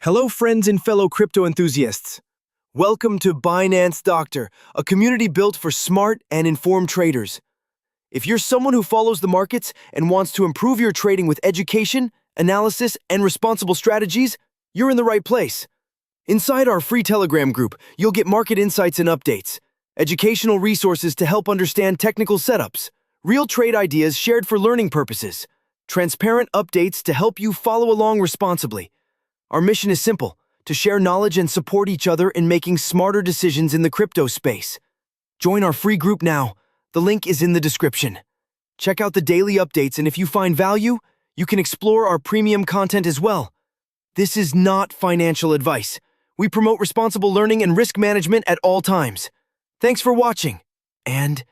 Hello, friends and fellow crypto enthusiasts. Welcome to Binance Doctor, a community built for smart and informed traders. If you're someone who follows the markets and wants to improve your trading with education, analysis, and responsible strategies, you're in the right place. Inside our free Telegram group, you'll get market insights and updates, educational resources to help understand technical setups, real trade ideas shared for learning purposes, transparent updates to help you follow along responsibly. Our mission is simple: to share knowledge and support each other in making smarter decisions in the crypto space. Join our free group now. The link is in the description. Check out the daily updates, and if you find value, you can explore our premium content as well. This is not financial advice. We promote responsible learning and risk management at all times. Thanks for watching, and